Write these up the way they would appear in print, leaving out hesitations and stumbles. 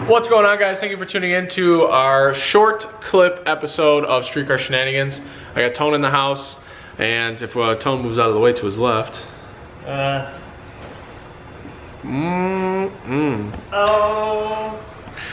What's going on, guys? Thank you for tuning in to our short clip episode of Streetcar Shenanigans. I got Tone in the house, and if Tone moves out of the way to his left.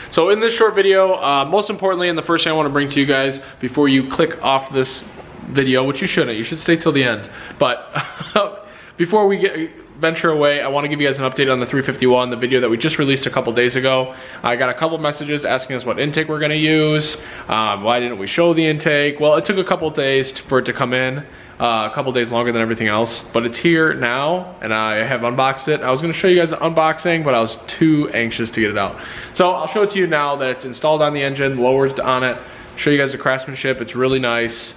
So in this short video, most importantly, and the first thing I want to bring to you guys before you click off this video, which you shouldn't, you should stay till the end. But before we venture away, I want to give you guys an update on the 351, the video that we just released a couple days ago. I got a couple messages asking us what intake we're going to use. Why didn't we show the intake? Well, it took a couple days for it to come in, a couple days longer than everything else, but it's here now, and I have unboxed it. I was going to show you guys an unboxing, but I was too anxious to get it out. So I'll show it to you now that it's installed on the engine, lowered on it, show you guys the craftsmanship. It's really nice.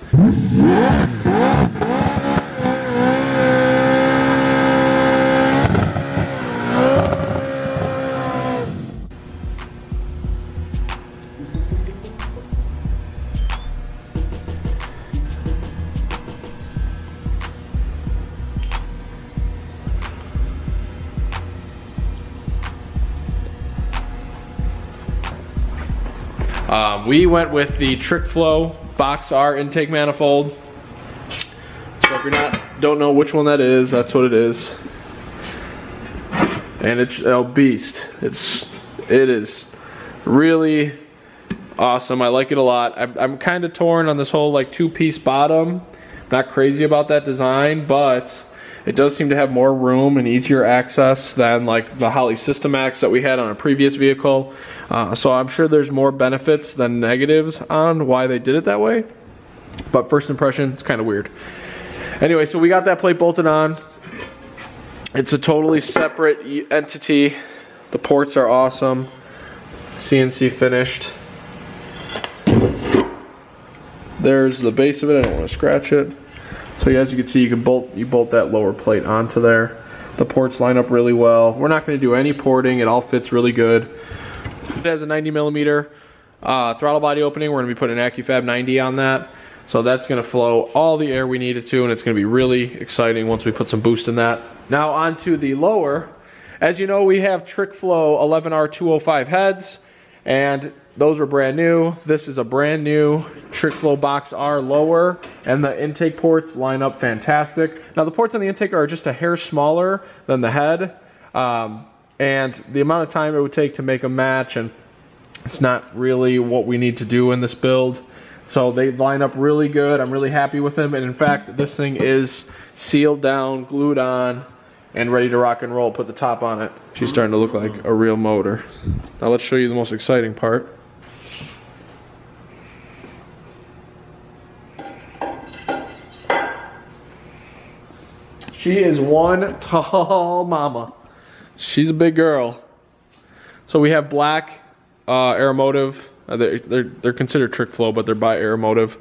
We went with the Trickflow Box-R intake manifold. So if you don't know which one that is, that's what it is. And it's a beast. It is really awesome. I like it a lot. I'm kind of torn on this whole like two-piece bottom. Not crazy about that design, but it does seem to have more room and easier access than like the Holley System X that we had on a previous vehicle. So I'm sure there's more benefits than negatives on why they did it that way. But first impression, it's kind of weird. Anyway, so we got that plate bolted on. It's a totally separate entity. The ports are awesome. CNC finished. There's the base of it. I don't want to scratch it. So as you can see, you bolt that lower plate onto there. The ports line up really well. We're not going to do any porting. It all fits really good. It has a 90mm throttle body opening. We're going to be putting an AccuFab 90 on that. So that's going to flow all the air we need it to, and it's going to be really exciting once we put some boost in that. Now onto the lower. As you know, we have Trickflow 11R205 heads, and those are brand new. This is a brand new Trickflow Box-R lower, and the intake ports line up fantastic. Now the ports on the intake are just a hair smaller than the head, and the amount of time it would take to make a match, and it's not really what we need to do in this build. So they line up really good. I'm really happy with them, and in fact, this thing is sealed down, glued on, and ready to rock and roll. Put the top on it. She's starting to look like a real motor. Now let's show you the most exciting part. She is one tall mama. She's a big girl. So we have black Aeromotive. They're considered Trickflow, but they're by Aeromotive.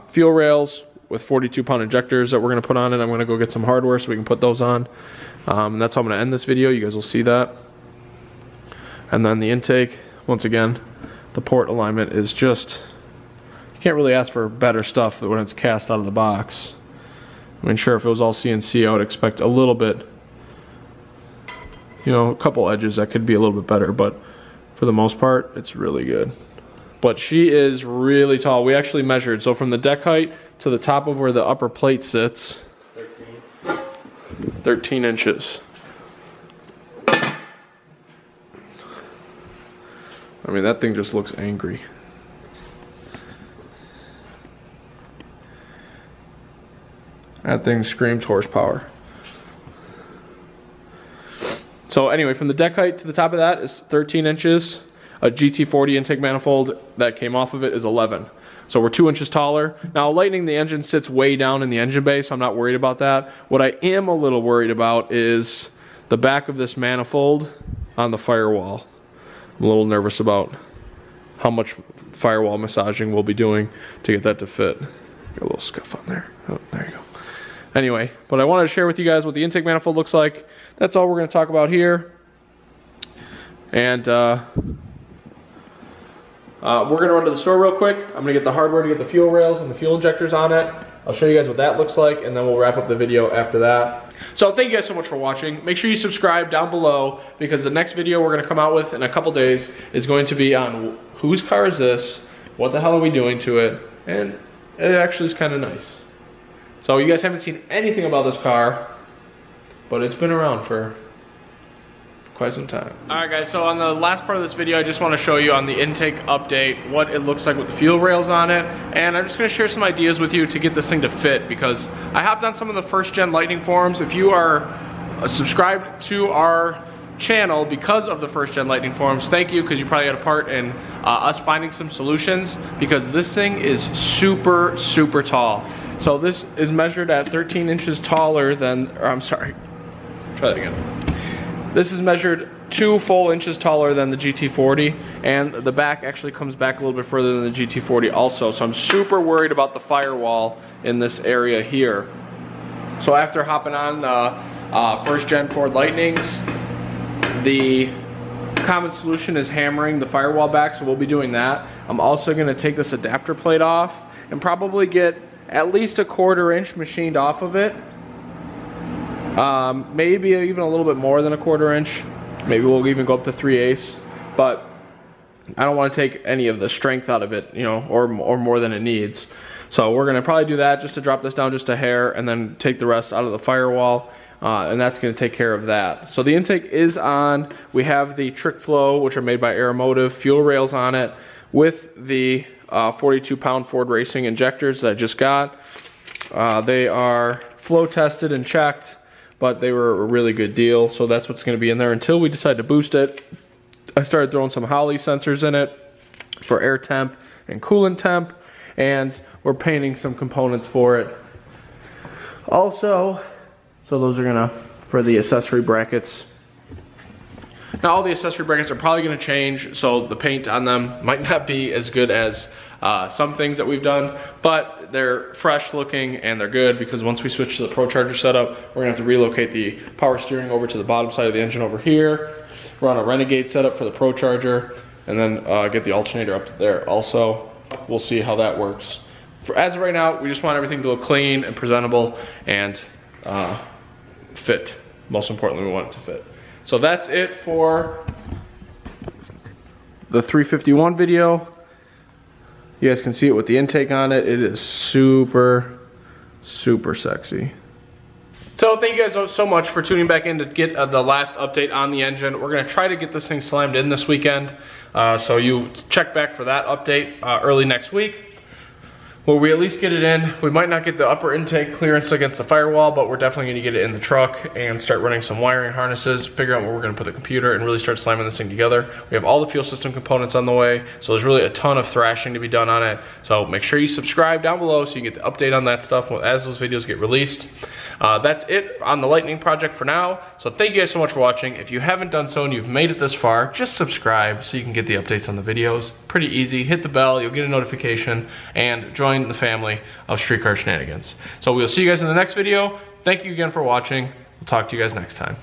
Fuel rails with 42-pound injectors that we're going to put on it. I'm going to go get some hardware so we can put those on. And that's how I'm going to end this video. You guys will see that. And then the intake, once again, the port alignment is just, you can't really ask for better stuff when it's cast out of the box. I mean, sure, if it was all CNC, I would expect a little bit, you know, a couple edges that could be a little bit better, but for the most part, it's really good. But she is really tall. We actually measured, so from the deck height to the top of where the upper plate sits, 13 inches. I mean, that thing just looks angry. That thing screams horsepower. So anyway, from the deck height to the top of that is 13 inches. A GT40 intake manifold that came off of it is 11. So we're 2 inches taller. Now Lightning, the engine sits way down in the engine bay, so I'm not worried about that. What I am a little worried about is the back of this manifold on the firewall. I'm a little nervous about how much firewall massaging we'll be doing to get that to fit. Got a little scuff on there. Oh, there you go. Anyway, but I wanted to share with you guys what the intake manifold looks like. That's all we're going to talk about here. And we're going to run to the store real quick. I'm going to get the hardware to get the fuel rails and the fuel injectors on it. I'll show you guys what that looks like, and then we'll wrap up the video after that. So thank you guys so much for watching. Make sure you subscribe down below, because the next video we're gonna come out with in a couple days is going to be on whose car is this, what the hell are we doing to it, and it actually is kind of nice. So you guys haven't seen anything about this car, but it's been around for quite some time. Alright guys, so on the last part of this video, I just want to show you on the intake update what it looks like with the fuel rails on it, and I'm just going to share some ideas with you to get this thing to fit, because I hopped on some of the first gen Lightning forums. If you are subscribed to our channel because of the first gen Lightning forums, thank you, because you probably had a part in us finding some solutions, because this thing is super, super tall. So this is measured at 13 inches taller than, or I'm sorry, try that again. This is measured 2 full inches taller than the GT40, and the back actually comes back a little bit further than the GT40 also. So I'm super worried about the firewall in this area here. So after hopping on first gen Ford Lightnings, the common solution is hammering the firewall back, so we'll be doing that. I'm also going to take this adapter plate off and probably get at least a 1/4 inch machined off of it. Maybe even a little bit more than a 1/4 inch. Maybe we'll even go up to 3/8, but I don't want to take any of the strength out of it, you know, or more than it needs. So we're going to probably do that just to drop this down just a hair, and then take the rest out of the firewall, and that's going to take care of that. So the intake is on. We have the Trickflow, which are made by Aeromotive, fuel rails on it, with the 42-pound Ford Racing injectors that I just got. They are flow tested and checked, but they were a really good deal, so that's what's going to be in there until we decide to boost it. I started throwing some Holley sensors in it for air temp and coolant temp, and we're painting some components for it also. So those are gonna, for the accessory brackets. Now all the accessory brackets are probably gonna change, so the paint on them might not be as good as some things that we've done, but they're fresh looking and they're good, because once we switch to the Pro Charger setup, we're gonna have to relocate the power steering over to the bottom side of the engine over here, run a Renegade setup for the Pro Charger, and then get the alternator up there also. We'll see how that works. As of right now, we just want everything to look clean and presentable and fit. Most importantly, we want it to fit. So that's it for the 351 video. You guys can see it with the intake on it. It is super, super sexy. So thank you guys so much for tuning back in to get the last update on the engine. We're gonna try to get this thing slammed in this weekend. So you check back for that update early next week, where we at least get it in. We might not get the upper intake clearance against the firewall, but we're definitely gonna get it in the truck and start running some wiring harnesses, figure out where we're gonna put the computer, and really start slamming this thing together. We have all the fuel system components on the way, so there's really a ton of thrashing to be done on it. So make sure you subscribe down below so you get the update on that stuff as those videos get released. That's it on the Lightning project for now. So thank you guys so much for watching. If you haven't done so and you've made it this far, just subscribe so you can get the updates on the videos. Pretty easy. Hit the bell, you'll get a notification, and join the family of Streetcar Shenanigans. So we'll see you guys in the next video. Thank you again for watching. We'll talk to you guys next time.